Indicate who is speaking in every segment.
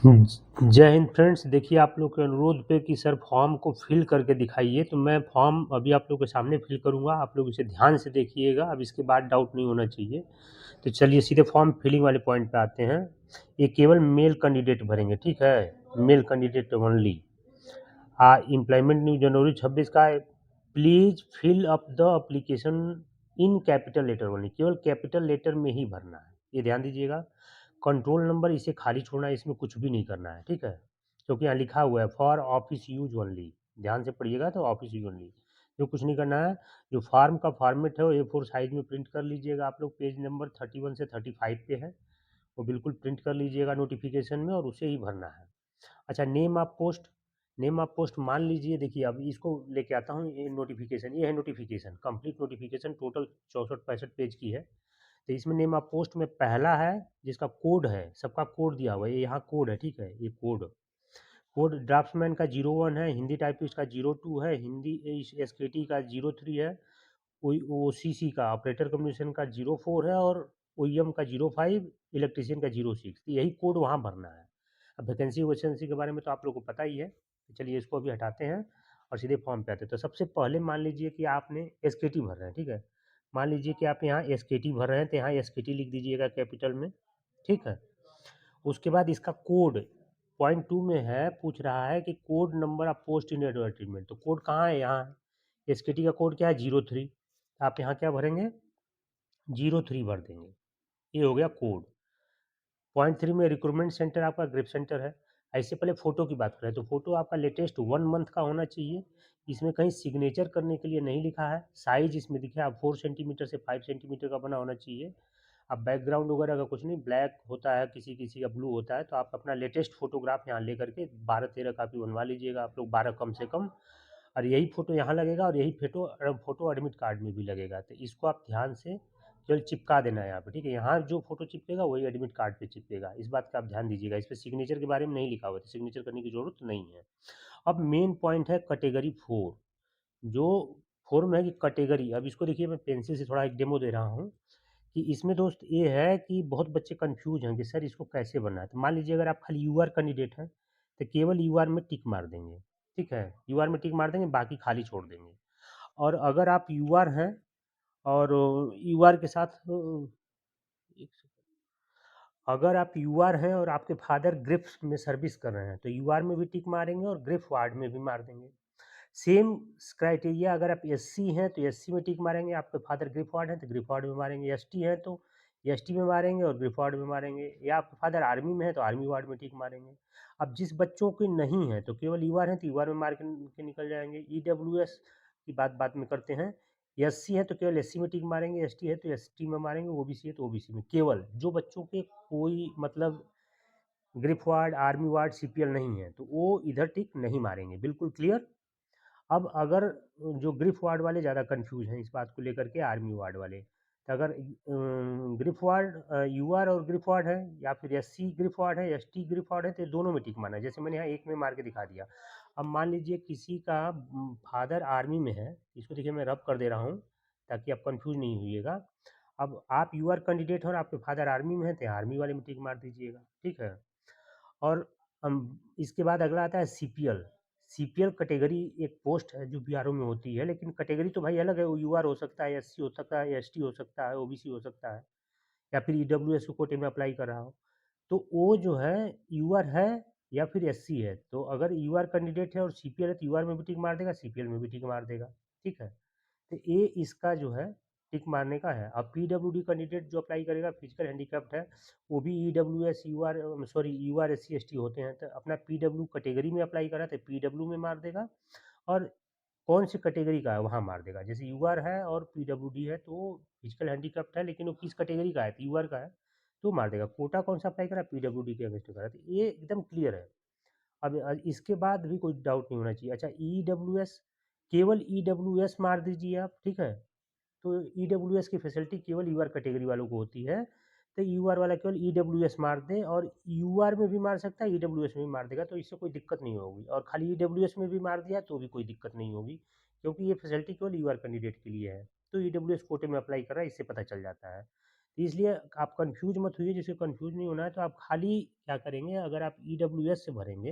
Speaker 1: जय हिंद फ्रेंड्स। देखिए आप लोग के अनुरोध पे कि सर फॉर्म को फिल करके दिखाइए, तो मैं फॉर्म अभी आप लोग के सामने फिल करूंगा। आप लोग इसे ध्यान से देखिएगा, अब इसके बाद डाउट नहीं होना चाहिए। तो चलिए सीधे फॉर्म फिलिंग वाले पॉइंट पे आते हैं। ये केवल मेल कैंडिडेट भरेंगे, ठीक है, male candidate only. Employment new जनवरी 26 का है। Please fill up the application in capital letter only, केवल कैपिटल लेटर में ही भरना है, ये ध्यान दीजिएगा। कंट्रोल नंबर इसे खाली छोड़ना है, इसमें कुछ भी नहीं करना है, ठीक है, क्योंकि यहाँ लिखा हुआ है फॉर ऑफिस यूज ओनली। ध्यान से पढ़िएगा, तो ऑफिस यूज ओनली, जो कुछ नहीं करना है। जो फॉर्म का फॉर्मेट है वो A4 साइज में प्रिंट कर लीजिएगा आप लोग। पेज नंबर 31 से 35 पे है, वो बिल्कुल प्रिंट कर लीजिएगा नोटिफिकेशन में, और उसे ही भरना है। अच्छा, name of post, name of post मान लीजिए, देखिए अब इसको लेके आता हूँ। ये नोटिफिकेशन, ये है notification, complete notification, total 64-65 page की है। तो इसमें नेम ऑफ पोस्ट में पहला है जिसका कोड है, सबका कोड दिया हुआ है, ये यहाँ कोड है, ठीक है, ये कोड। कोड ड्राफ्ट्समैन का 01 है, हिंदी टाइपिस्ट का 02 है, हिंदी एसकेटी का 03 है, ओसीसी का ऑपरेटर कम्युनिकेशन का 04 है, और ओईएम का 05, इलेक्ट्रीशियन का 06। तो यही कोड वहाँ भरना है। अब वैकेंसी वैकेंसी के बारे में तो आप लोग को पता ही है, तो चलिए इसको अभी हटाते हैं और सीधे फॉर्म पे आते हैं। तो सबसे पहले मान लीजिए कि आपने एसकेटी भर रहे हैं, ठीक है। मान लीजिए कि आप यहाँ एसकेटी भर रहे हैं, तो यहाँ एसकेटी लिख दीजिएगा कैपिटल में, ठीक है। उसके बाद इसका कोड पॉइंट 2 में है, पूछ रहा है कि code number of post in advertisement. तो कोड कहाँ है, यहाँ है। एसकेटी का कोड क्या है, 03। आप यहाँ क्या भरेंगे, 03 भर देंगे, ये हो गया कोड। पॉइंट 3 में रिक्रूटमेंट सेंटर आपका ग्रिप सेंटर है। ऐसे पहले फोटो की बात करें, तो फोटो आपका लेटेस्ट 1 मंथ का होना चाहिए। इसमें कहीं सिग्नेचर करने के लिए नहीं लिखा है। साइज इसमें दिखे आप 4 सेंटीमीटर से 5 सेंटीमीटर का बना होना चाहिए। अब बैकग्राउंड वगैरह का कुछ नहीं, ब्लैक होता है, किसी किसी का ब्लू होता है। तो आप अपना लेटेस्ट फोटोग्राफ यहाँ लेकर के 12-13 कापी बनवा लीजिएगा आप लोग, 12 कम से कम। और यही फोटो यहाँ लगेगा, और यही फोटो फोटो एडमिट कार्ड में भी लगेगा। तो इसको आप ध्यान से केवल चिपका देना है यहाँ पे, ठीक है। यहाँ जो फोटो चिपकेगा वही एडमिट कार्ड पे चिपकेगा, इस बात का आप ध्यान दीजिएगा। इस पे सिग्नेचर के बारे में नहीं लिखा हुआ है, तो सिग्नेचर करने की जरूरत नहीं है। अब मेन पॉइंट है कैटेगरी 4, जो फॉर्म है कि कैटेगरी। अब इसको देखिए, मैं पेंसिल से थोड़ा एक डेमो दे रहा हूँ कि इसमें दोस्त ये है कि बहुत बच्चे कंफ्यूज हैं कि सर इसको कैसे बनना है। तो मान लीजिए अगर आप खाली यूआर कैंडिडेट हैं, तो केवल यूआर में टिक मार देंगे, ठीक है, यूआर में टिक मार देंगे, बाकी खाली छोड़ देंगे। और अगर आप यूआर हैं और यूआर के साथ अगर आप यूआर हैं और आपके फादर ग्रिफ्स में सर्विस कर रहे हैं, तो यूआर में भी टिक मारेंगे और ग्रिफ वार्ड में भी मार देंगे। सेम क्राइटेरिया, अगर आप एससी हैं तो एससी में टिक मारेंगे, आपके फादर ग्रिफ वार्ड हैं तो ग्रिफ वार्ड में मारेंगे, एसटी हैं तो एसटी में मारेंगे और ग्रिफ वार्ड में मारेंगे, या आपके फादर आर्मी में है तो आर्मी वार्ड में टिक मारेंगे। अब जिस बच्चों के नहीं है तो केवल यूआर हैं तो यूआर में मार के निकल जाएंगे। ईडब्ल्यूएस की बात में करते हैं। एससी है तो केवल एससी में टिक मारेंगे, एसटी है तो एसटी में मारेंगे, ओबीसी है तो ओबीसी में। केवल जो बच्चों के कोई मतलब grief ward, army ward, CPL नहीं है, तो वो इधर टिक नहीं मारेंगे। बिल्कुल क्लियर। अब अगर जो ग्रिफ वार्ड वाले ज़्यादा कंफ्यूज हैं इस बात को लेकर के, आर्मी वार्ड वाले, तो अगर ग्रिफ वार्ड यूआर और ग्रिफ वार्ड है, या फिर एससी ग्रिफ वार्ड है, एसटी ग्रिफ वार्ड है, तो दोनों में टिक मारना है। जैसे मैंने यहाँ एक में मार के दिखा दिया। अब मान लीजिए किसी का फादर आर्मी में है, इसको देखिए मैं रब कर दे रहा हूँ ताकि आप कंफ्यूज नहीं होइएगा। अब आप यूआर कैंडिडेट हो और आपके फादर आर्मी में है, तो आर्मी वाले में टिक मार दीजिएगा, ठीक है। और इसके बाद अगला आता है सीपीएल। सीपीएल कैटेगरी एक पोस्ट है जो बीआरओ में होती है, लेकिन कैटेगरी तो भाई अलग है। वो यूआर हो सकता है, एससी हो सकता है, एसटी हो सकता है, ओबीसी हो सकता है, या फिर ईडब्ल्यूएस को कोटे में अप्लाई कर रहा हो। तो वो जो है यूआर है या फिर एससी है। तो अगर यूआर कैंडिडेट है और सीपीएल है, तो यूआर में भी टिक मार देगा, सीपीएल में भी टिक मार देगा, ठीक है। तो ये इसका जो है टिक मारने का है। अब पीडब्ल्यूडी कैंडिडेट जो अप्लाई करेगा, फिजिकल हैंडीकैप्ड है, वो भी EWS UR sorry UR SC ST होते हैं, तो अपना पीडब्ल्यू कैटेगरी में अप्लाई करा तो पीडब्ल्यू में मार देगा। और कौन सी कैटेगरी का है वहाँ मार देगा। जैसे यूआर है और पीडब्ल्यूडी है, तो वो फिजिकल हैंडीकैप्ड है, लेकिन वो किस कैटेगरी का है, तो यूआर का है, तो मार देगा। कोटा कौन सा अप्लाई करा, पीडब्ल्यूडी के अगेंस्ट करा। तो ये एकदम क्लियर है। अब इसके बाद भी कोई डाउट नहीं होना चाहिए। अच्छा, ईडब्ल्यूएस, केवल ईडब्ल्यूएस मार दीजिए आप, ठीक है। तो ईडब्ल्यूएस की फैसिलिटी केवल यूआर कैटेगरी वालों को होती है। तो यूआर वाला केवल ईडब्ल्यूएस मार दे, और यूआर में भी मार सकता है, ईडब्ल्यूएस में भी मार देगा, तो इससे कोई दिक्कत नहीं होगी। और खाली ईडब्ल्यूएस में भी मार दिया तो भी कोई दिक्कत नहीं होगी, क्योंकि ये फैसिलिटी केवल यूआर कैंडिडेट के लिए है। तो ईडब्ल्यूएस कोटे में अप्लाई कर रहा है, इससे पता चल जाता है। तो इसलिए आप कन्फ्यूज़ मत होइए, जिससे कन्फ्यूज़ नहीं होना है तो आप खाली क्या करेंगे, अगर आप ईडब्ल्यूएस से भरेंगे,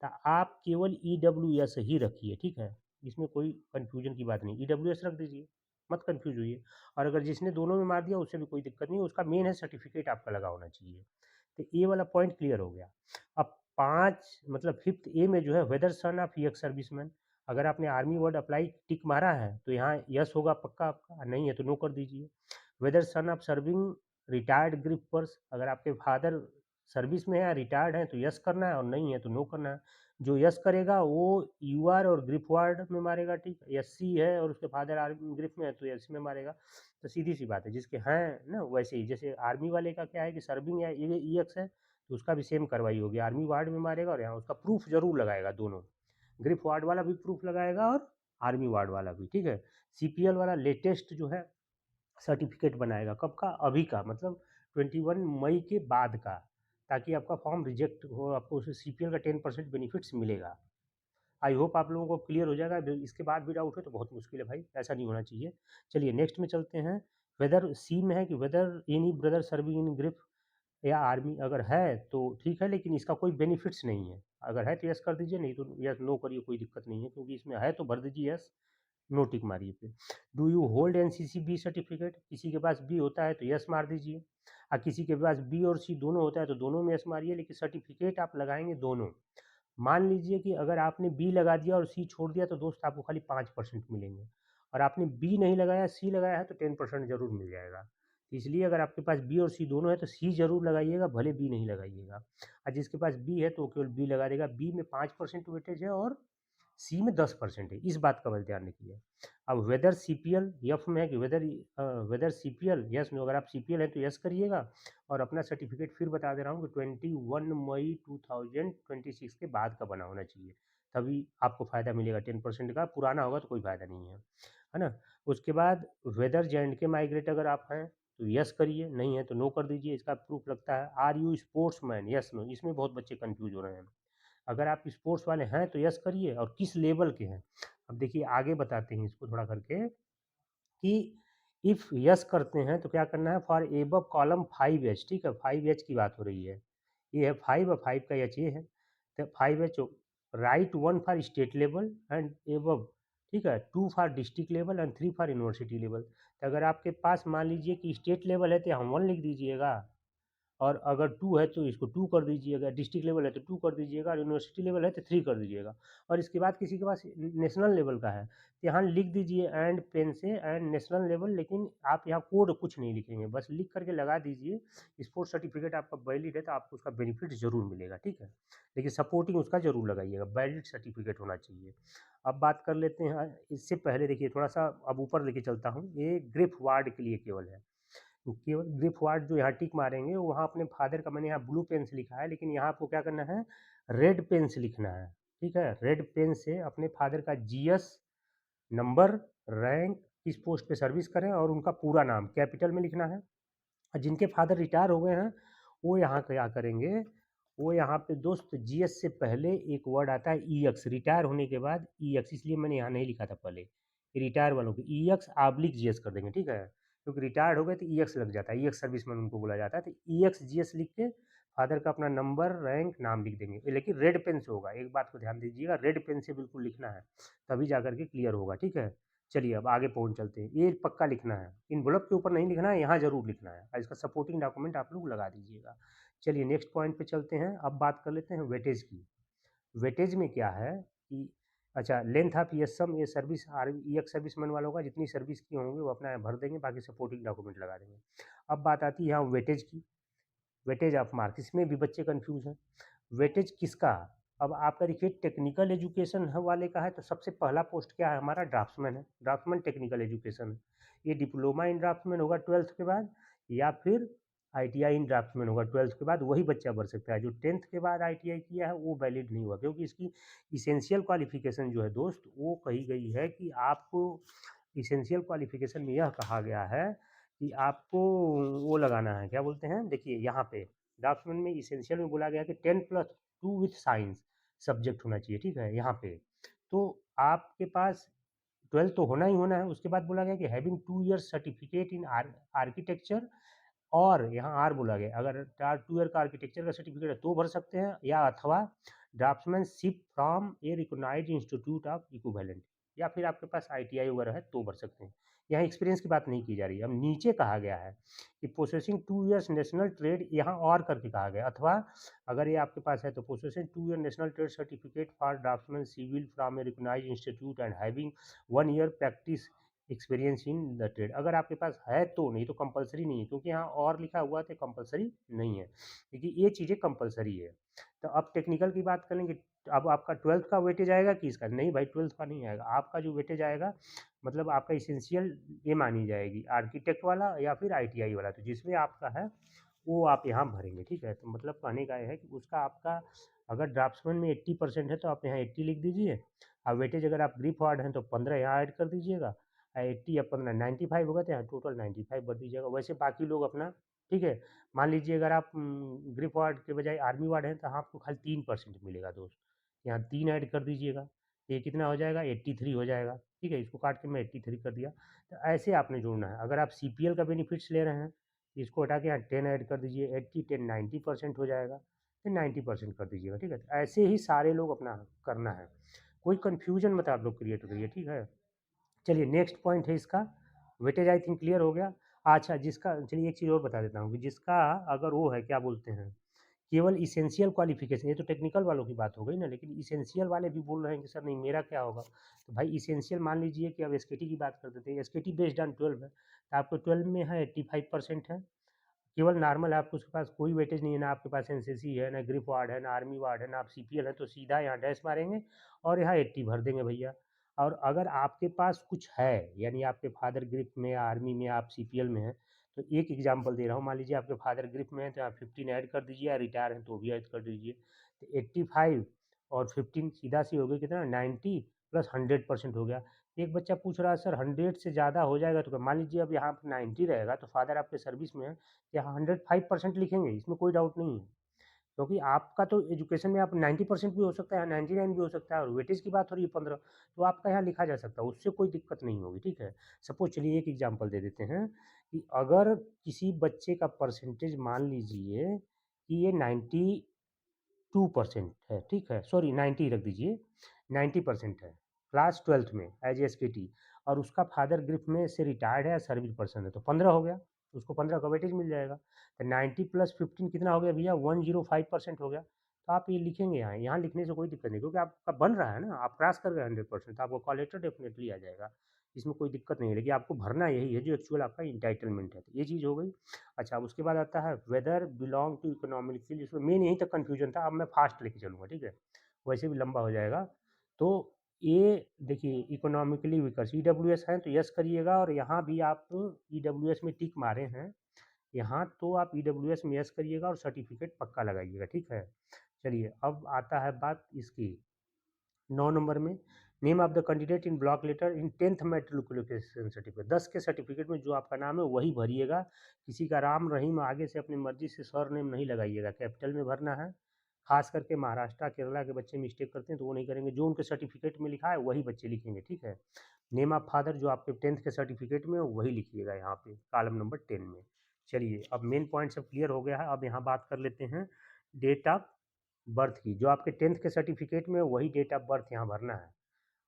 Speaker 1: तो आप केवल ईडब्ल्यूएस ही रखिए, ठीक है? इसमें कोई कन्फ्यूज़न की बात नहीं, ईडब्ल्यूएस रख दीजिए, मत कन्फ्यूज़ होइए। और अगर जिसने दोनों में मार दिया उससे भी कोई दिक्कत नहीं, उसका मेन है सर्टिफ़िकेट आपका लगा होना चाहिए। तो ये वाला पॉइंट क्लियर हो गया। अब 5 मतलब 5th ए में जो है whether son of ex serviceman, अगर आपने आर्मी वर्ड अप्लाई टिक मारा है तो यहाँ यस होगा पक्का आपका, नहीं है तो नो कर दीजिए। Whether son of serving retired grip purse, अगर आपके फादर सर्विस में है या रिटायर्ड हैं तो यस करना है और नहीं है तो नो करना है। जो यस करेगा वो यूआर और ग्रिप वार्ड में मारेगा, ठीक है? एससी है और उसके फादर आर्मी ग्रिप में है तो एससी में मारेगा। तो सीधी सी बात है, जिसके हैं ना वैसे ही, जैसे आर्मी वाले का क्या है कि सर्विंग या ईएक्स है तो उसका भी सेम कार्रवाई होगी, आर्मी वार्ड में मारेगा और यहाँ उसका प्रूफ जरूर लगाएगा दोनों, ग्रिप वार्ड वाला भी प्रूफ लगाएगा और आर्मी वार्ड वाला भी, ठीक है? सीपीएल वाला लेटेस्ट जो है सर्टिफिकेट बनाएगा, कब का, अभी का, मतलब 21 मई के बाद का, ताकि आपका फॉर्म रिजेक्ट हो, आपको उसे सीपीएल का 10% बेनिफिट्स मिलेगा। आई होप आप लोगों को क्लियर हो जाएगा। इसके बाद भी डाउट है तो बहुत मुश्किल है भाई, ऐसा नहीं होना चाहिए। चलिए नेक्स्ट में चलते हैं। वेदर सी में है कि whether any brother serving in grip या आर्मी, अगर है तो ठीक है, लेकिन इसका कोई बेनिफिट्स नहीं है। अगर है तो यस कर दीजिए, नहीं तो यस नो करिए, कोई दिक्कत नहीं है, क्योंकि इसमें है तो भर दीजिए यस, नो टिक मारिए पे। Do you hold NCC B certificate, किसी के पास बी होता है तो यस मार दीजिए, और किसी के पास बी और सी दोनों होता है तो दोनों में यस मारिए, लेकिन सर्टिफिकेट आप लगाएंगे दोनों। मान लीजिए कि अगर आपने बी लगा दिया और सी छोड़ दिया तो दोस्त आपको खाली 5% मिलेंगे, और आपने बी नहीं लगाया सी लगाया है तो 10% जरूर मिल जाएगा। तो इसलिए अगर आपके पास बी और सी दोनों है तो सी जरूर लगाइएगा, भले बी नहीं लगाइएगा। और जिसके पास बी है तो वो केवल बी लगा देगा, बी में 5% वेटेज है और सी में 10% है, इस बात का बस ध्यान रखिए। अब वेदर सीपीएल यफ में है कि वेदर सीपीएल यस में, अगर आप सीपीएल है तो यस करिएगा, और अपना सर्टिफिकेट फिर बता दे रहा हूँ कि 21 मई 2026 के बाद का बना होना चाहिए, तभी आपको फ़ायदा मिलेगा 10% का, पुराना होगा तो कोई फ़ायदा नहीं है ना? उसके बाद वेदर J&K माइग्रेट अगर आप हैं तो यस करिए, नहीं है तो नो कर दीजिए, इसका प्रूफ लगता है। Are you sportsman, yes no, इसमें बहुत बच्चे कन्फ्यूज हो रहे हैं। अगर आप स्पोर्ट्स वाले हैं तो यस करिए, और किस लेवल के हैं। अब देखिए आगे बताते हैं इसको थोड़ा करके, कि इफ़ यस करते हैं तो क्या करना है, फॉर एबव कॉलम 5H, ठीक है? 5H की बात हो रही है, ये है 5 और 5 का एच ये है, तो 5H right 1 for state level and above, ठीक है? 2 for district level and 3 for university level. तो अगर आपके पास मान लीजिए कि स्टेट लेवल है तो यहाँ 1 लिख दीजिएगा, और अगर 2 है तो इसको 2 कर दीजिएगा, डिस्ट्रिक्ट लेवल है तो 2 कर दीजिएगा, और यूनिवर्सिटी लेवल है तो 3 कर दीजिएगा। और इसके बाद किसी के पास नेशनल लेवल का है तो यहाँ लिख दीजिए एंड पेन से एंड नेशनल लेवल, लेकिन आप यहाँ कोड कुछ नहीं लिखेंगे, बस लिख करके लगा दीजिए। स्पोर्ट्स सर्टिफिकेट आपका वैलिड है तो आपको उसका बेनिफिट ज़रूर मिलेगा, ठीक है? लेकिन सपोर्टिंग उसका ज़रूर लगाइएगा, वैलिड सर्टिफिकेट होना चाहिए। अब बात कर लेते हैं, इससे पहले देखिए थोड़ा सा अब ऊपर लेके चलता हूँ, ये ग्रिफ वार्ड के लिए केवल है। तो केवल ग्रिप वार्ड जो यहाँ टिक मारेंगे वहाँ अपने फादर का, मैंने यहाँ ब्लू पेन से लिखा है, लेकिन यहाँ आपको क्या करना है, रेड पेन से लिखना है, ठीक है? रेड पेन से अपने फादर का जीएस नंबर, रैंक, किस पोस्ट पे सर्विस करें और उनका पूरा नाम कैपिटल में लिखना है। और जिनके फादर रिटायर हो गए हैं वो यहाँ क्या करेंगे, वो यहाँ पे दोस्त जीएस से पहले एक वर्ड आता है ईएक्स, रिटायर होने के बाद ईएक्स, इसलिए मैंने यहाँ नहीं लिखा था पहले, रिटायर वालों को ईएक्स आब्लिक जीएस कर देंगे, ठीक है? क्योंकि रिटायर्ड हो गए तो ईएक्स लग जाता है, ईएक्स सर्विसमैन उनको बोला जाता है, तो ईएक्स जीएस लिख के फादर का अपना नंबर, रैंक, नाम लिख देंगे, लेकिन रेड पेन से होगा, एक बात को ध्यान दीजिएगा, रेड पेन से बिल्कुल लिखना है, तभी जा करके क्लियर होगा, ठीक है? चलिए अब आगे पहुँच चलते हैं, ये पक्का लिखना है, इन्वेलप के ऊपर नहीं लिखना है, यहाँ ज़रूर लिखना है, और इसका सपोर्टिंग डॉक्यूमेंट आप लोग लगा दीजिएगा। चलिए नेक्स्ट पॉइंट पे चलते हैं, अब बात कर लेते हैं वेटेज की। वेटेज में क्या है कि अच्छा, लेंथ ऑफ ईएसएम, ये सर्विस ईएक्स सर्विसमैन वालों का जितनी सर्विस की होंगे वो अपना भर देंगे, बाकी सपोर्टिंग डॉक्यूमेंट लगा देंगे। अब बात आती है यहाँ वेटेज की, वेटेज ऑफ मार्क्स, इसमें भी बच्चे कंफ्यूज हैं। वेटेज किसका, अब आपका देखिए टेक्निकल एजुकेशन वाले का है तो सबसे पहला पोस्ट क्या है हमारा, ड्राफ्ट्समैन है, ड्राफ्ट्समैन टेक्निकल एजुकेशन है। ये डिप्लोमा इन ड्राफ्ट्समैन होगा 12th के बाद, या फिर आईटीआई इन ड्राफ्ट्समैन होगा 12th के बाद, वही बच्चा भर सकता है। जो 10th के बाद आईटीआई किया है वो वैलिड नहीं हुआ, क्योंकि इसकी इसेंशियल क्वालिफिकेशन जो है दोस्त वो कही गई है कि आपको इसेंशियल क्वालिफिकेशन में यह कहा गया है कि आपको वो लगाना है, क्या बोलते हैं, देखिए यहाँ पे ड्राफ्ट्समैन में इसेंशियल में बोला गया कि 10+2 विथ साइंस सब्जेक्ट होना चाहिए, ठीक है? यहाँ पे तो आपके पास 12 तो होना ही होना है, उसके बाद बोला गया कि having 2 years certificate in architecture और यहाँ आर बोला गया, अगर टायर 2 ईयर का आर्किटेक्चर का सर्टिफिकेट है तो भर सकते हैं, या अथवा draftsmanship from a recognized institute of equivalent, या फिर आपके पास आईटीआई वगैरह है तो भर सकते हैं। यहाँ एक्सपीरियंस की बात नहीं की जा रही है। अब नीचे कहा गया है कि पोसेसिंग 2 इयर्स नेशनल ट्रेड, यहाँ और करके कहा गया, अथवा अगर ये आपके पास है तो possessing 2 year national trade certificate for draftsman civil from a recognized institute and having 1 year practice experience in the trade. अगर आपके पास है तो, नहीं तो कंपलसरी नहीं है, क्योंकि यहाँ और लिखा हुआ तो कंपलसरी नहीं है, क्योंकि ये चीज़ें कंपलसरी है। तो अब टेक्निकल की बात करेंगे। अब आपका 12th का वेटेज आएगा कि इसका? नहीं भाई, 12th का नहीं आएगा। आपका जो वेटेज आएगा मतलब आपका इसेंशियल ये मानी जाएगी, आर्किटेक्ट वाला या फिर आईटीआई वाला, तो जिसमें आपका है वो आप यहाँ भरेंगे, ठीक है। तो मतलब कहने का ये है कि उसका आपका अगर ड्राफ्ट्समैन में 80% है तो आप यहाँ 80 लिख दीजिए, और वेटेज अगर आप ग्रिप वार्ड हैं तो 15 यहाँ ऐड कर दीजिएगा, 80 या 15 95 होगा तो यहाँ टोटल 95 भर दीजिएगा। वैसे बाकी लोग अपना, ठीक है। मान लीजिए अगर आप ग्रिप वार्ड के बजाय आर्मी वार्ड हैं तो आपको खाली 3% मिलेगा दोस्त, यहाँ 3 ऐड कर दीजिएगा, ये कितना हो जाएगा? 83 हो जाएगा, ठीक है। इसको काट के मैं 83 कर दिया। तो ऐसे आपने जोड़ना है। अगर आप सीपीएल का बेनिफिट्स ले रहे हैं, इसको हटा के यहाँ 10 ऐड कर दीजिए, 80 10 90% हो जाएगा, फिर 90% कर दीजिएगा, ठीक है। तो ऐसे ही सारे लोग अपना करना है, कोई कन्फ्यूजन मत आप लोग क्रिएट करिए, ठीक है। चलिए नेक्स्ट पॉइंट है इसका, वेटेज आई थिंक क्लियर हो गया। अच्छा, जिसका, चलिए एक चीज़ और बता देता हूँ कि जिसका अगर वो है, क्या बोलते हैं, केवल इसेंशियल क्वालिफिकेशन, ये तो टेक्निकल वालों की बात हो गई ना, लेकिन इसेंशियल वाले भी बोल रहे हैं कि सर नहीं मेरा क्या होगा, तो भाई इसेंशियल मान लीजिए कि अब एसकेटी की बात कर देते हैं, एसकेटी बेस्ड ऑन 12 है, तो आपको 12 में है 85% है, केवल नॉर्मल है, आपको उसके पास कोई वेटेज नहीं है, ना आपके पास एनसीसी है, ना ग्रिप वार्ड है, ना आर्मी वार्ड है, ना आप सीपीएल है, तो सीधा यहाँ डैश मारेंगे और यहाँ 80 भर देंगे भैया। और अगर आपके पास कुछ है, यानी आपके फादर ग्रिप में या आर्मी में, आप सीपीएल में हैं, तो एक एग्जांपल दे रहा हूँ, मान लीजिए आपके फादर ग्रिप में है तो आप 15 ऐड कर दीजिए, या रिटायर हैं तो भी ऐड कर दीजिए, तो 85 और 15 सीधा सी हो गई कितना? 90 प्लस 100% हो गया। एक बच्चा पूछ रहा है सर 100 से ज़्यादा हो जाएगा तो क्या? मान लीजिए अब यहाँ पे 90 रहेगा तो फादर आपके सर्विस में है, यहाँ 105% लिखेंगे, इसमें कोई डाउट नहीं है, क्योंकि आपका तो एजुकेशन में आप 90% भी हो सकता है, 99 भी हो सकता है, और वेटेज की बात हो रही है 15, तो आपका यहाँ लिखा जा सकता है, उससे कोई दिक्कत नहीं होगी, ठीक है। सपोज चलिए एक एग्जांपल दे देते हैं कि अगर किसी बच्चे का परसेंटेज मान लीजिए कि ये 92% है, ठीक है, सॉरी 90 रख दीजिए, 90% है, क्लास 12th में एज एसकेटी, और उसका फादर ग्रिप में से रिटायर्ड है या सर्विस पर्सन है, तो 15 हो गया, उसको 15 का वेटेज मिल जाएगा। तो 90 प्लस 15 कितना हो गया भैया? 105% हो गया। तो आप ये लिखेंगे यहाँ लिखने से कोई दिक्कत नहीं, क्योंकि आपका बन रहा है ना, आप क्रॉस कर गए 100%, तो आपको कॉल लेटर डेफिनेटली आ जाएगा, इसमें कोई दिक्कत नहीं है, लेकिन आपको भरना यही है जो एक्चुअल आपका इंटाइटलमेंट है, तो ये चीज़ हो गई। अच्छा, अब उसके बाद आता है वेदर बिलोंग टू इकोनॉमिकली, इसमें मेन यहीं तक कन्फ्यूजन था, अब मैं फास्ट लेके चलूँगा, ठीक है, वैसे भी लंबा हो जाएगा। तो ये देखिए इकोनॉमिकली वीकर ईडब्ल्यूएस हैं तो यस करिएगा, और यहाँ भी आप ईडब्ल्यूएस में टिक मारे हैं, यहाँ तो आप ईडब्ल्यूएस में यस करिएगा और सर्टिफिकेट पक्का लगाइएगा, ठीक है। चलिए अब आता है बात इसकी 9 नंबर में, name of the candidate in block letter in 10th matriculation certificate, 10 के सर्टिफिकेट में जो आपका नाम है वही भरिएगा, किसी का राम रहीम आगे से अपनी मर्जी से सर नेम नहीं लगाइएगा, कैपिटल में भरना है। खास करके महाराष्ट्र केरला के बच्चे मिस्टेक करते हैं तो वो नहीं करेंगे, जो उनके सर्टिफिकेट में लिखा है वही बच्चे लिखेंगे, ठीक है। नेम ऑफ फादर जो आपके 10th के सर्टिफिकेट में वही लिखिएगा यहाँ पे कॉलम नंबर 10 में। चलिए अब मेन पॉइंट सब क्लियर हो गया है, अब यहाँ बात कर लेते हैं डेट ऑफ बर्थ की, जो आपके 10th के सर्टिफिकेट में वही डेट ऑफ बर्थ यहाँ भरना है।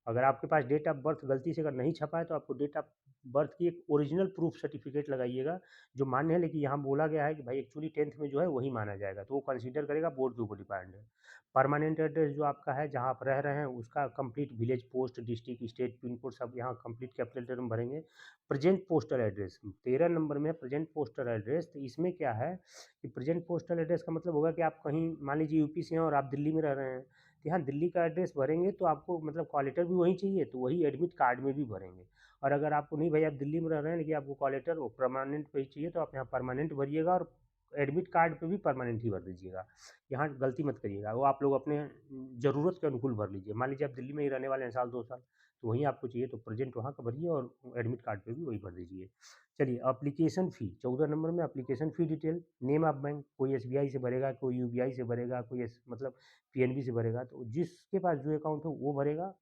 Speaker 1: अगर आपके पास डेट ऑफ बर्थ गलती से अगर नहीं छपा है तो आपको डेट ऑफ बर्थ की एक ओरिजिनल प्रूफ सर्टिफिकेट लगाइएगा, जो मान्य है, लेकिन यहाँ बोला गया है कि भाई एक्चुअली 10th में जो है वही माना जाएगा, तो वो कंसीडर करेगा, बोर्ड के ऊपर डिपेंड है। परमानेंट एड्रेस जो आपका है जहाँ आप रह रहे हैं उसका complete village, post, district, state, pin code सब यहाँ कंप्लीट कैपिटल लेटर में भरेंगे। प्रेजेंट पोस्टल एड्रेस 13 नंबर में है, प्रेजेंट पोस्टल एड्रेस, तो इसमें क्या है कि प्रेजेंट पोस्टल एड्रेस का मतलब होगा कि आप कहीं मान लीजिए यूपी से हैं और आप दिल्ली में रह रहे हैं, तो यहाँ दिल्ली का एड्रेस भरेंगे तो आपको मतलब कॉल लेटर भी वही चाहिए, तो वही एडमिट कार्ड में भी भरेंगे। और अगर आपको नहीं भाई आप दिल्ली में रह रहे हैं लेकिन आपको कॉल लेटर वो परमानेंट पे ही चाहिए, तो आप यहाँ परमानेंट भरिएगा और एडमिट कार्ड पे भी परमानेंट ही भर दीजिएगा, यहाँ गलती मत करिएगा, वो आप लोग अपने ज़रूरत के अनुकूल भर लीजिए। मान लीजिए आप दिल्ली में ही रहने वाले हैं साल 2 साल, तो वहीं आपको चाहिए तो प्रेजेंट वहाँ का भरिए और एडमिट कार्ड पे भी वही भर दीजिए। चलिए एप्लीकेशन फ़ी 14 नंबर में, application fee detail, name of bank, कोई एसबीआई से भरेगा, कोई यूबीआई से भरेगा, कोई मतलब पीएनबी से भरेगा, तो जिसके पास जो अकाउंट हो वो भरेगा,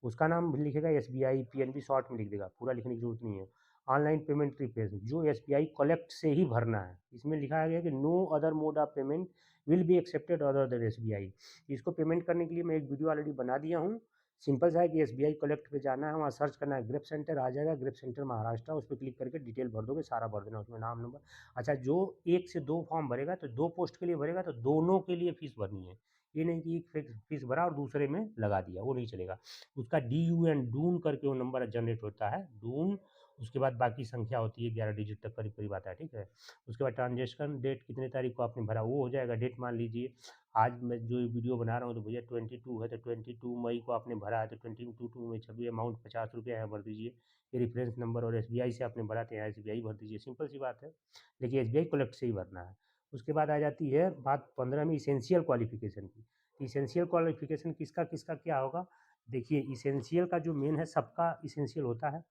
Speaker 1: उसका नाम लिखेगा एसबीआई, पीएनबी शॉर्ट में लिख देगा, पूरा लिखने की ज़रूरत नहीं है। ऑनलाइन पेमेंट रिप्लेस जो एसबीआई कलेक्ट से ही भरना है। इसमें लिखा गया कि no other mode of payment will be accepted other than SBI. इसको पेमेंट करने के लिए मैं एक वीडियो ऑलरेडी बना दिया हूँ। सिंपल सा है कि एसबीआई कलेक्ट पे जाना है, वहाँ सर्च करना है, ग्रेप सेंटर आ जाएगा, ग्रेप सेंटर महाराष्ट्र, उस पर क्लिक करके डिटेल भर दोगे, सारा भर देना उसमें नाम नंबर। अच्छा, जो 1 से 2 फॉर्म भरेगा तो 2 पोस्ट के लिए भरेगा तो दोनों के लिए फीस भरनी है। ये नहीं कि एक फीस भरा और दूसरे में लगा दिया, वो नहीं चलेगा। उसका DUN डून करके वो नंबर जनरेट होता है, डून। उसके बाद बाकी संख्या होती है 11 डिजिट तक करीब करीब आता है, ठीक है। उसके बाद ट्रांजेक्शन डेट कितने तारीख को आपने भरा वो हो जाएगा। डेट मान लीजिए आज मैं जो वीडियो बना रहा हूँ तो भैया 22 है, तो 22 मई को आपने भरा है, तो 22 में 26 अमाउंट 50 रुपया है, भर दीजिए। ये रेफरेंस नंबर और एसबीआई से आपने भरा तो यहाँ एसबीआई भर दीजिए, सिंपल सी बात है। लेकिन एसबीआई कलेक्ट से ही भरना है। उसके बाद आ जाती है बात 15 में इसेंशियल क्वालिफिकेशन की। इसेंशियल क्वालिफिकेशन किसका किसका क्या होगा? देखिए, इसेंशियल का जो मेन है, सबका इसेंशियल होता है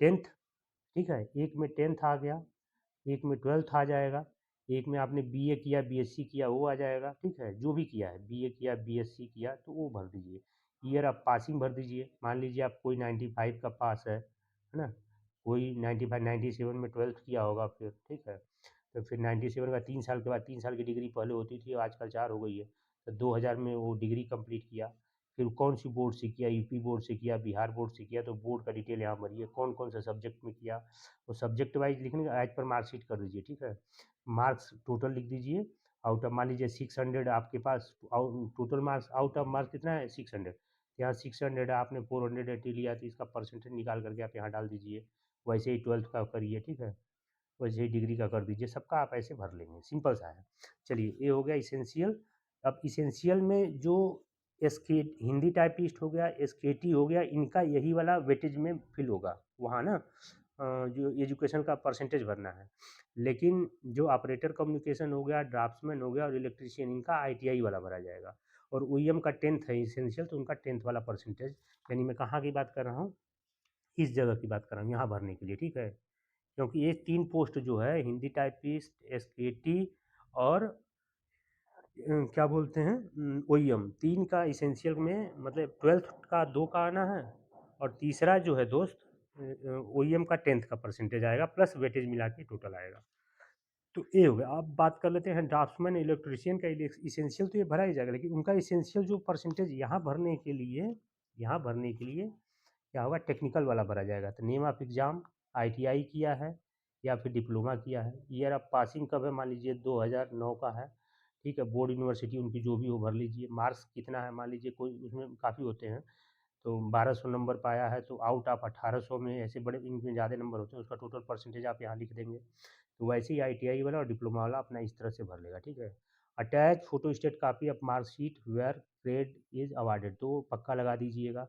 Speaker 1: 10th, ठीक है। एक में 10th आ गया, एक में 12th आ जाएगा, एक में आपने बीए किया, बीएससी किया, वो आ जाएगा, ठीक है। जो भी किया है, बीए किया, बीएससी किया, तो वो भर दीजिए। ईयर आप पासिंग भर दीजिए। मान लीजिए आप कोई 95 का पास है ना, कोई 95 97 में 12th किया होगा फिर, ठीक है। तो फिर 97 का 3 साल के बाद, 3 साल की डिग्री पहले होती थी, आजकल 4 हो गई है। तो 2000 में वो डिग्री कंप्लीट किया। फिर कौन सी बोर्ड से किया, यूपी बोर्ड से किया, बिहार बोर्ड से किया, तो बोर्ड का डिटेल यहाँ भरिए, कौन कौन सा सब्जेक्ट में किया, वो सब्जेक्ट वाइज लिखने का, एज पर मार्कशीट कर दीजिए, ठीक है। मार्क्स टोटल लिख दीजिए। आउट ऑफ मान लीजिए 600 आपके पास, total marks out of marks कितना है, 600। यहाँ 600 है, आपने 480 लिया, तो इसका परसेंटेज निकाल करके आप यहाँ डाल दीजिए। वैसे ही 12th का करिए, ठीक है। वैसे ही डिग्री का कर दीजिए, सबका आप ऐसे भर लेंगे, सिंपल सा है। चलिए, ये हो गया इसेंशियल। अब इसेंशियल में जो एसके हिंदी टाइपिस्ट हो गया, एसकेटी हो गया, इनका यही वाला वेटेज में फिल होगा वहाँ ना, जो एजुकेशन का परसेंटेज भरना है। लेकिन जो ऑपरेटर कम्युनिकेशन हो गया, ड्राफ्ट्समैन हो गया और इलेक्ट्रीशियन, इनका आईटीआई वाला भरा जाएगा। और ओईएम का 10th है इसेंशियल, तो उनका 10th वाला परसेंटेज, यानी मैं कहाँ की बात कर रहा हूँ, इस जगह की बात कर रहा हूँ, यहाँ भरने के लिए, ठीक है। क्योंकि ये 3 पोस्ट जो है, हिंदी टाइपिस्ट, एसकेटी और क्या बोलते हैं, ओईएम, 3 का इसेंशियल में, मतलब 12th का 2 का आना है, और तीसरा जो है दोस्त, ओईएम का 10th का परसेंटेज आएगा, प्लस वेटेज मिला के टोटल आएगा। तो ये हो गया। अब बात कर लेते हैं ड्राफ्ट्समैन इलेक्ट्रीशियन का। इसेंशियल तो ये भरा ही जाएगा, लेकिन उनका इसेंशियल जो परसेंटेज यहाँ भरने के लिए, यहाँ भरने के लिए क्या होगा, टेक्निकल वाला भरा जाएगा। तो नेम ऑफ एग्ज़ाम, आईटीआई किया है या फिर डिप्लोमा किया है, ईयर ऑफ पासिंग कब है, मान लीजिए 2009 का है, ठीक है। बोर्ड यूनिवर्सिटी उनकी जो भी हो भर लीजिए। मार्क्स कितना है, मान लीजिए कोई, उसमें काफ़ी होते हैं, तो 1200 नंबर पाया है, तो आउट ऑफ 1800 में, ऐसे बड़े इनमें ज़्यादा नंबर होते हैं, उसका टोटल परसेंटेज आप यहाँ लिख देंगे। तो वैसे ही आईटीआई वाला और डिप्लोमा वाला अपना इस तरह से भर लेगा, ठीक है। Attach photo state copy of marksheet where grade is awarded, तो पक्का लगा दीजिएगा।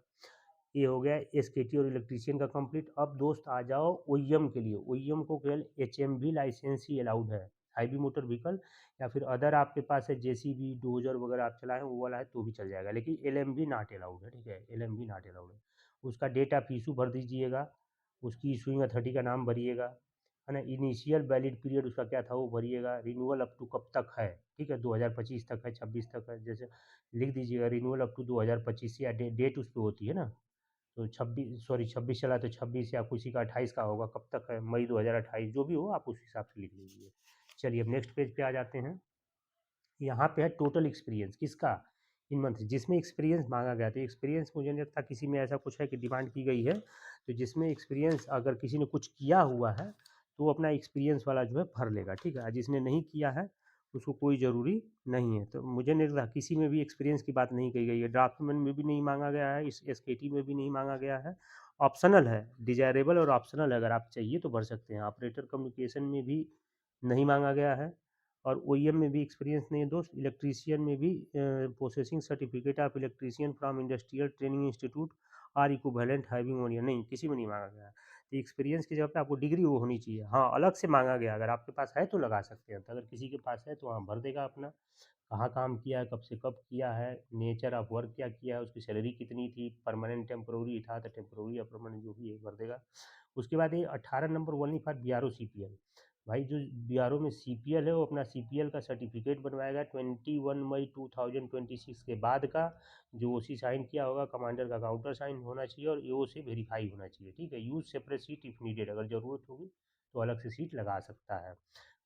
Speaker 1: ये हो गया एसकेटी और इलेक्ट्रीशियन का कंप्लीट। अब दोस्त आ जाओ ओईएम के लिए। ओईएम को केवल एचएमवी लाइसेंस ही अलाउड है, हैवी मोटर व्हीकल, या फिर अदर आपके पास है जेसीबी डोजर वगैरह आप चलाएं वो वाला है तो भी चल जाएगा, लेकिन एलएमवी नॉट अलाउड है, ठीक है। एलएमवी नॉट अलाउड है। उसका डेट ऑफ इशू भर दीजिएगा, उसकी इशूइंग अथॉरिटी का नाम भरिएगा, है ना। इनिशियल वैलिड पीरियड उसका क्या था वो भरिएगा। रिन्यूअल अप टू कब तक है, ठीक है, 2025 तक है, 26 तक है, जैसे लिख दीजिएगा रिन्यूअल अप टू 2025, या डेट उस पर होती है ना, तो 26 चला, तो 26 या किसी का 28 का होगा, कब तक है, मई 2028, जो भी हो आप उस हिसाब से लिख लीजिए। चलिए, अब नेक्स्ट पेज पे आ जाते हैं। यहाँ पे है टोटल एक्सपीरियंस किसका, इन मंथ, जिसमें एक्सपीरियंस मांगा गया। तो एक्सपीरियंस मुझे नहीं लगता किसी में ऐसा कुछ है कि डिमांड की गई है, तो जिसमें एक्सपीरियंस अगर किसी ने कुछ किया हुआ है तो वो अपना एक्सपीरियंस वाला जो है भर लेगा, ठीक है। जिसने नहीं किया है उसको कोई ज़रूरी नहीं है। तो मुझे नहीं लगता किसी में भी एक्सपीरियंस की बात नहीं कही गई है। ड्राफ्टमैन में भी नहीं मांगा गया है, इस एसकेटी में भी नहीं मांगा गया है। ऑप्शनल है, डिजायरेबल और ऑप्शनल है, अगर आप चाहिए तो भर सकते हैं। ऑपरेटर कम्युनिकेशन में भी नहीं मांगा गया है, और ओईएम में भी एक्सपीरियंस नहीं है दोस्त। इलेक्ट्रीशियन में भी processing certificate of electrician from industrial training institute or equivalent having one year, नहीं, किसी में नहीं मांगा गया है। तो एक्सपीरियंस की जगह पे आपको डिग्री वो होनी चाहिए। हाँ, अलग से मांगा गया, अगर आपके पास है तो लगा सकते हैं, तो अगर किसी के पास है तो वहाँ भर देगा अपना, कहाँ काम किया है, कब से कब किया है, नेचर ऑफ वर्क क्या किया है, उसकी सैलरी कितनी थी, परमानेंट टेम्प्रोरी था तो टेम्प्रोरी या परमानेंट जो भी है भर देगा। उसके बाद ये 18 number only for BRO CPL. भाई जो बीआरओ में सीपीएल है वो अपना सीपीएल का सर्टिफिकेट बनवाएगा 21 मई 2026 के बाद का, जो ओसी साइन किया होगा, कमांडर का काउंटर साइन होना चाहिए और ईओ से वेरीफाई होना चाहिए। ठीक है, use separate seat if needed, अगर ज़रूरत होगी तो अलग से सीट लगा सकता है।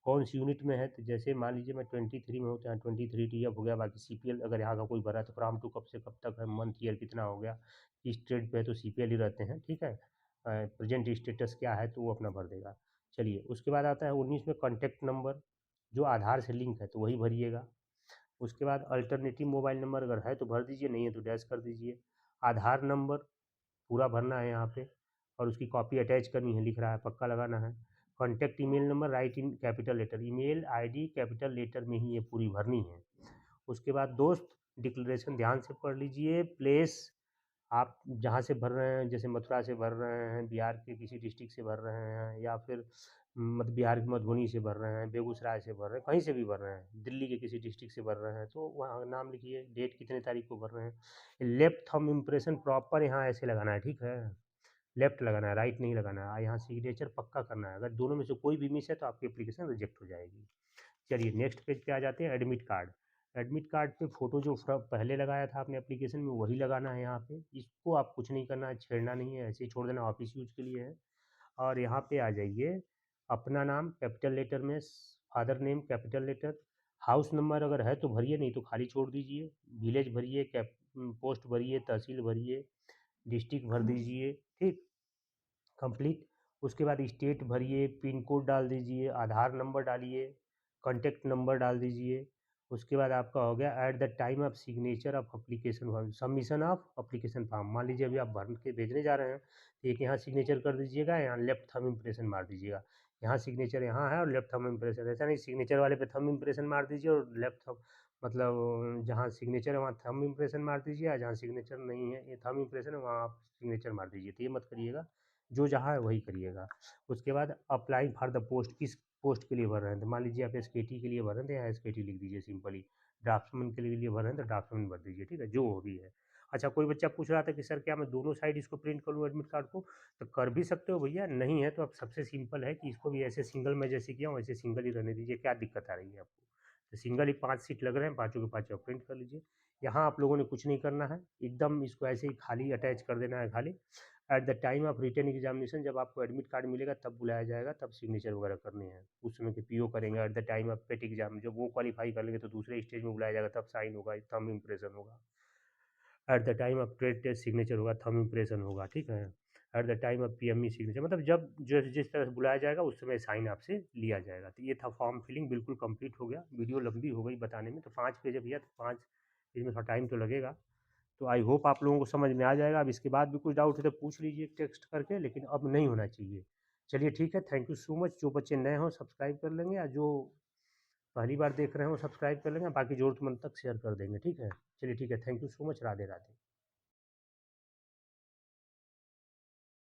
Speaker 1: कौन सी यूनिट में है, तो जैसे मान लीजिए मैं 23 में हूँ तो यहाँ 23 टी एफ हो गया। बाकी सीपीएल अगर यहाँ का कोई भरा है तो फ्राम टू कब से कब तक है, मंथ ईयर कितना हो गया, किस ट्रेड पे है तो सीपीएल ही रहते हैं। ठीक है, प्रेजेंट स्टेटस क्या है तो वो अपना भर देगा। चलिए उसके बाद आता है 19 में कॉन्टैक्ट नंबर, जो आधार से लिंक है तो वही भरिएगा। उसके बाद अल्टरनेटिव मोबाइल नंबर अगर है तो भर दीजिए, नहीं है तो डैश कर दीजिए। आधार नंबर पूरा भरना है यहाँ पे, और उसकी कॉपी अटैच करनी है, लिख रहा है, पक्का लगाना है। Contact email number write in capital letter, email ID capital letter में ही ये पूरी भरनी है। उसके बाद दोस्त डिक्लेरेशन ध्यान से पढ़ लीजिए। प्लेस आप जहाँ से भर रहे हैं, जैसे मथुरा से भर रहे हैं, बिहार के किसी डिस्ट्रिक्ट से भर रहे हैं, या फिर मध्य बिहार के मधुबनी से भर रहे हैं, बेगूसराय से भर रहे हैं, कहीं से भी भर रहे हैं, दिल्ली के किसी डिस्ट्रिक्ट से भर रहे हैं, तो वहाँ नाम लिखिए, डेट कितने तारीख को भर रहे हैं। लेफ्ट थंब इम्प्रेशन प्रॉपर यहाँ ऐसे लगाना है, ठीक है, लेफ्ट लगाना है, राइट नहीं लगाना है। यहाँ सिग्नेचर पक्का करना है, अगर दोनों में से कोई भी मिस है तो आपकी एप्लीकेशन रिजेक्ट हो जाएगी। चलिए नेक्स्ट पेज पे आ जाते हैं, एडमिट कार्ड। एडमिट कार्ड पे फ़ोटो जो पहले लगाया था आपने एप्लीकेशन में वही लगाना है यहाँ पे, इसको आप कुछ नहीं करना है, छेड़ना नहीं है, ऐसे ही छोड़ देना, ऑफिस यूज के लिए है। और यहाँ पे आ जाइए, अपना नाम कैपिटल लेटर में, father name capital letter, house number अगर है तो भरिए, नहीं तो खाली छोड़ दीजिए। विलेज भरिए, पोस्ट भरिए, तहसील भरिए, डिस्ट्रिक्ट भर दीजिए, ठीक, कंप्लीट। उसके बाद स्टेट भरिए, पिन कोड डाल दीजिए, आधार नंबर डालिए, कॉन्टैक्ट नंबर डाल दीजिए। उसके बाद आपका हो गया eight the time of signature of application form, submission of application form. मान लीजिए अभी आप भर के भेजने जा रहे हैं तो एक यहाँ सिग्नेचर कर दीजिएगा, यहाँ लेफ्ट थंब इम्प्रेशन मार दीजिएगा। यहाँ सिग्नेचर यहाँ है और लेफ्ट थंब इम्प्रेशन, ऐसा नहीं सिग्नेचर वाले पे थंब इम्प्रेशन मार दीजिए और लेफ्ट थंब, मतलब जहाँ सिग्नेचर है वहाँ थंब इम्प्रेशन मार दीजिए, और जहाँ सिग्नेचर नहीं है, ये थंब इम्प्रेशन है, वहाँ आप सिग्नेचर मार दीजिए। तो ये मत करिएगा, जो जहाँ है वही करिएगा। उसके बाद अप्लाई फॉर द पोस्ट, किस पोस्ट के लिए भर रहे हैं, तो मान लीजिए आप एसकेटी के लिए भर रहे हैं तो यहाँ एसकेटी लिख दीजिए सिंपली। ड्राफ्ट्समैन के लिए भर रहे हैं तो ड्राफ्ट्समैन भर दीजिए, ठीक है, जो वो भी है। अच्छा, कोई बच्चा पूछ रहा था कि सर क्या मैं दोनों साइड इसको प्रिंट कर लूँ एडमिट कार्ड को, तो कर भी सकते हो भैया, नहीं है तो अब सबसे सिंपल है कि इसको भी ऐसे सिंगल में जैसे किया हूँ वैसे सिंगल ही रहने दीजिए, क्या दिक्कत आ रही है आपको। तो सिंगल ही 5 सीट लग रहे हैं, पाँचों के पाँचों प्रिंट कर लीजिए। यहाँ आप लोगों ने कुछ नहीं करना है, एकदम इसको ऐसे ही खाली अटैच कर देना है खाली। At the time of written examination, जब आपको एडमिट कार्ड मिलेगा तब बुलाया जाएगा, तब सिग्नेचर वगैरह करने हैं, उस समय के पीओ करेंगे। Eight the time of pet exam, जब वो क्वालिफाई कर लेंगे तो दूसरे स्टेज में बुलाया जाएगा, तब साइन होगा, थंब इम्प्रेशन होगा। At the time of trade test signature होगा, थंब इम्प्रेशन होगा, ठीक है। At the time of PME signature, मतलब जब जिस तरह से बुलाया जाएगा उस समय साइन आपसे लिया जाएगा। तो ये था फॉर्म फिलिंग, बिल्कुल कंप्लीट हो गया। वीडियो लंबी हो गई बताने में, तो 5 पेज है भैया, तो 5 पेज में थोड़ा टाइम तो लगेगा। तो आई होप आप लोगों को समझ में आ जाएगा। अब इसके बाद भी कुछ डाउट है तो पूछ लीजिए टेक्स्ट करके, लेकिन अब नहीं होना चाहिए। चलिए ठीक है, थैंक यू सो मच। जो बच्चे नए हों सब्सक्राइब कर लेंगे, या जो पहली बार देख रहे हो सब्सक्राइब कर लेंगे, बाकी ज़रूरतमंद तक शेयर कर देंगे, ठीक है। चलिए ठीक है, thank you so much, Radhe Radhe.